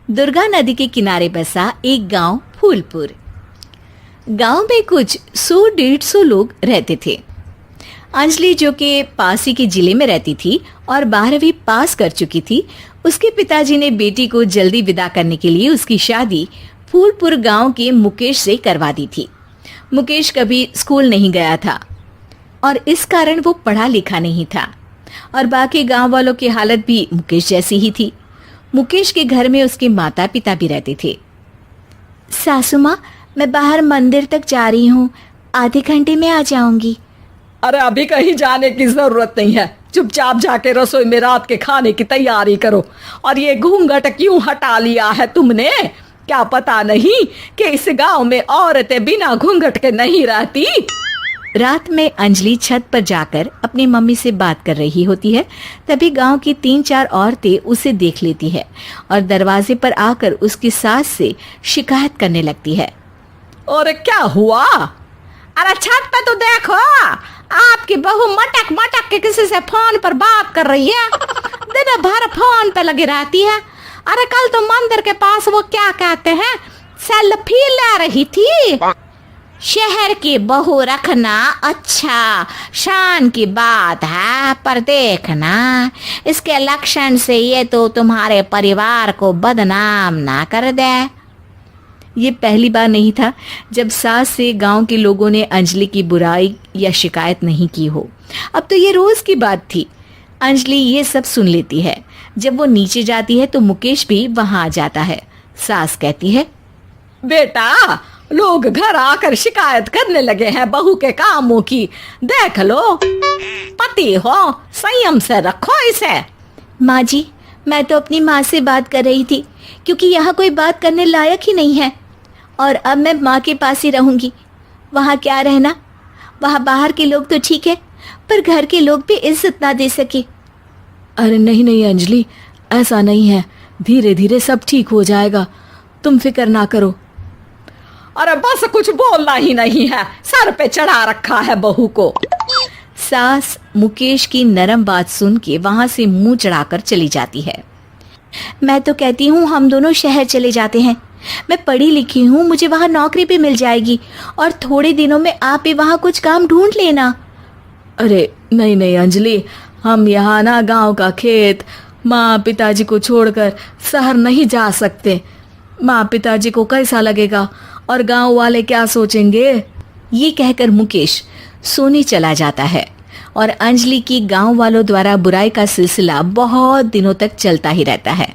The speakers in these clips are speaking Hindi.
दुर्गा नदी के किनारे बसा एक गांव फूलपुर। गांव में कुछ 100-150 लोग रहते थे। अंजलि, जो कि पास ही के जिले में रहती थी और 12वीं पास कर चुकी थी, उसके पिताजी ने बेटी को जल्दी विदा करने के लिए उसकी शादी फूलपुर गांव के मुकेश से करवा दी थी। मुकेश कभी स्कूल नहीं गया था और इस कारण वो पढ़ा लिखा नहीं था और बाकी गांव वालों की हालत भी मुकेश जैसी ही थी। मुकेश के घर में उसके माता पिता भी रहते थे। सासू माँ, मैं बाहर मंदिर तक जा रही हूँ, आधे घंटे में आ जाऊंगी। अरे अभी कहीं जाने की जरूरत नहीं है, चुपचाप जाके रसोई में रात के खाने की तैयारी करो। और ये घूंघट क्यों हटा लिया है तुमने? क्या पता नहीं कि इस गांव में औरतें बिना घूंघट के नहीं रहती? रात में अंजलि छत पर जाकर अपनी मम्मी से बात कर रही होती है। तभी गांव की 3-4 औरतें उसे देख लेती है और दरवाजे पर आकर उसकी सास से शिकायत करने लगती है। और क्या हुआ? अरे छत पे तो देखो, आपकी बहू मटक मटक के किसी से फोन पर बात कर रही है। दिन भर फोन पे लगी रहती है। अरे कल तो मंदिर के पास वो क्या कहते हैं, सेल्फी ले रही थी। शहर की बहू रखना अच्छा शान की बात है, पर देखना इसके लक्षण से ये तो तुम्हारे परिवार को बदनाम ना कर दे। ये पहली बार नहीं था जब सास से गांव के लोगों ने अंजलि की बुराई या शिकायत नहीं की हो। अब तो ये रोज की बात थी। अंजलि ये सब सुन लेती है। जब वो नीचे जाती है तो मुकेश भी वहां आ जाता है। सास कहती है, बेटा, लोग घर आकर शिकायत करने लगे हैं बहू के कामों की। देख लो, पति हो, संयम से रखो इसे। माँ जी, मैं तो अपनी माँ से बात कर रही थी, क्योंकि यहाँ कोई बात करने लायक ही नहीं है और अब मैं माँ के पास ही रहूंगी। वहाँ क्या रहना, वहाँ बाहर के लोग तो ठीक है, पर घर के लोग भी इज्जत ना दे सके। अरे नहीं नहीं अंजलि, ऐसा नहीं है, धीरे धीरे सब ठीक हो जाएगा, तुम फिक्र ना करो। अरे बस कुछ बोलना ही नहीं है, सर पे चढ़ा रखा है बहू को। सास मुकेश की नरम बात सुन के वहां से मुंह चढ़ाकर चली जाती है। मैं तो कहती हूँ हम दोनों शहर चले जाते हैं। मैं पढ़ी लिखी हूँ, मुझे वहाँ नौकरी भी मिल जाएगी और थोड़े दिनों में आप भी वहाँ कुछ काम ढूंढ लेना। अरे नहीं नहीं अंजलि, हम यहाँ ना गांव का खेत, माँ पिताजी को छोड़कर शहर नहीं जा सकते। माँ पिताजी को कैसा लगेगा और गांव वाले क्या सोचेंगे? ये कहकर मुकेश सोने चला जाता है और अंजलि की गांव वालों द्वारा बुराई का सिलसिला बहुत दिनों तक चलता ही रहता है।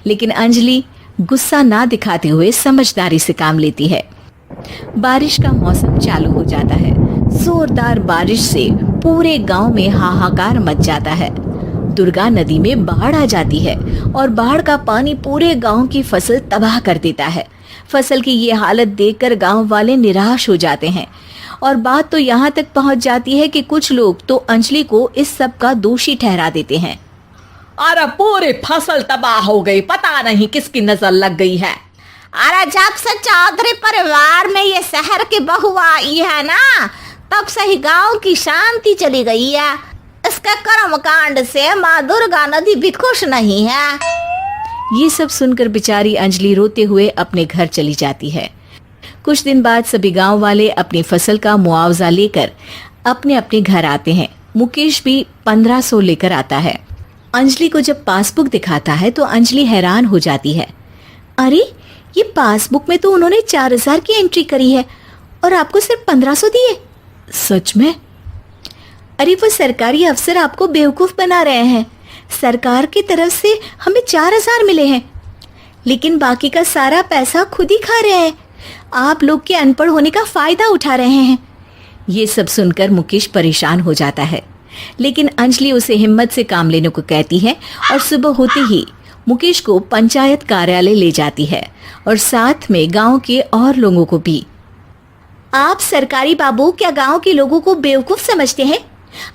लेकिन अंजलि गुस्सा ना दिखाते हुए समझदारी से काम लेती है। बारिश का मौसम चालू हो जाता है। जोरदार बारिश से पूरे गांव में हाहाकार मच जाता है। दुर्गा नदी में बाढ़ आ जाती है और बाढ़ का पानी पूरे गांव की फसल तबाह कर देता है। फसल की ये हालत देखकर गांव वाले निराश हो जाते हैं और बात तो यहाँ तक पहुँच जाती है कि कुछ लोग तो अंजलि को इस सब का दोषी ठहरा देते हैं। अरे पूरी फसल तबाह हो गई, पता नहीं किसकी नजर लग गई है। अरे जब से चौधरी परिवार में ये शहर की बहू आई है ना, तब से ही गांव की शांति चली गई है। इसके कर्म कांड से माँ दुर्गा नदी भी खुश नहीं है। ये सब सुनकर बेचारी अंजलि रोते हुए अपने घर चली जाती है। कुछ दिन बाद सभी गांव वाले अपनी फसल का मुआवजा लेकर अपने अपने घर आते हैं। मुकेश भी 1500 लेकर आता है। अंजलि को जब पासबुक दिखाता है तो अंजलि हैरान हो जाती है। अरे, ये पासबुक में तो उन्होंने 4000 की एंट्री करी है और आपको सिर्फ 1500 दिए। सच में? अरे, वो सरकारी अफसर आपको बेवकूफ बना रहे हैं। सरकार की तरफ से हमें 4000 मिले हैं, लेकिन बाकी का सारा पैसा खुद ही खा रहे हैं। आप लोग के अनपढ़ होने का फायदा उठा रहे हैं। ये सब सुनकर मुकेश परेशान हो जाता है, लेकिन अंजलि उसे हिम्मत से काम लेने को कहती है और सुबह होते ही मुकेश को पंचायत कार्यालय ले जाती है और साथ में गांव के और लोगों को भी। आप सरकारी बाबू क्या गांव के लोगों को बेवकूफ समझते हैं?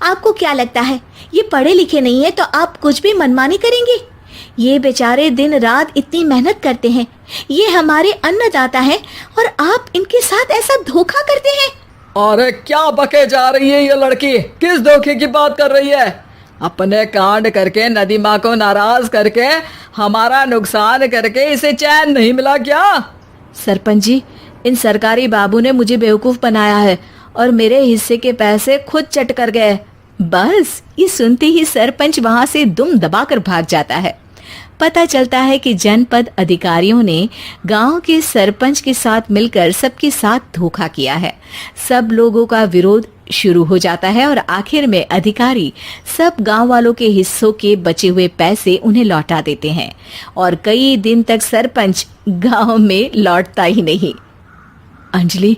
आपको क्या लगता है ये पढ़े लिखे नहीं है तो आप कुछ भी मनमानी करेंगे? ये बेचारे दिन रात इतनी मेहनत करते हैं, ये हमारे अन्नदाता हैं और आप इनके साथ ऐसा धोखा करते हैं। अरे क्या बके जा रही है ये लड़की, किस धोखे की बात कर रही है? अपने कांड करके नदी माँ को नाराज करके हमारा नुकसान करके इसे चैन नहीं मिला क्या? सरपंच जी, इन सरकारी बाबू ने मुझे बेवकूफ बनाया है और मेरे हिस्से के पैसे खुद चट कर गए। बस ये सुनते ही सरपंच वहां से दुम दबाकर भाग जाता है। पता चलता है कि जनपद अधिकारियों ने गांव के सरपंच के साथ मिलकर सबके साथ धोखा किया है। सब लोगों का विरोध शुरू हो जाता है और आखिर में अधिकारी सब गांव वालों के हिस्सों के बचे हुए पैसे उन्हें लौटा देते हैं और कई दिन तक सरपंच गांव में लौटता ही नहीं। अंजलि,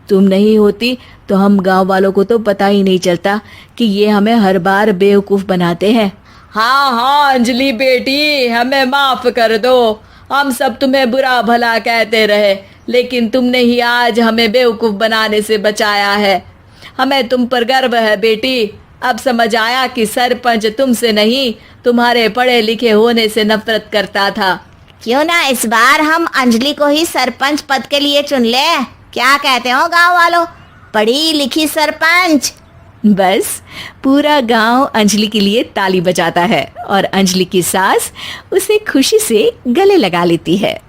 तुम नहीं होती तो हम गांव वालों को तो पता ही नहीं चलता कि ये हमें हर बार बेवकूफ बनाते हैं। हाँ हाँ अंजलि बेटी, हमें माफ कर दो। हम सब तुम्हें बुरा भला कहते रहे, लेकिन तुमने ही आज हमें बेवकूफ बनाने से बचाया है। हमें तुम पर गर्व है बेटी। अब समझ आया कि सरपंच तुमसे नहीं, तुम्हारे पढ़े लिखे होने से नफरत करता था। क्यों ना इस बार हम अंजलि को ही सरपंच पद के लिए चुन ले? क्या कहते हो गांव वालों? पढ़ी लिखी सरपंच। बस पूरा गांव अंजलि के लिए ताली बजाता है और अंजलि की सास उसे खुशी से गले लगा लेती है।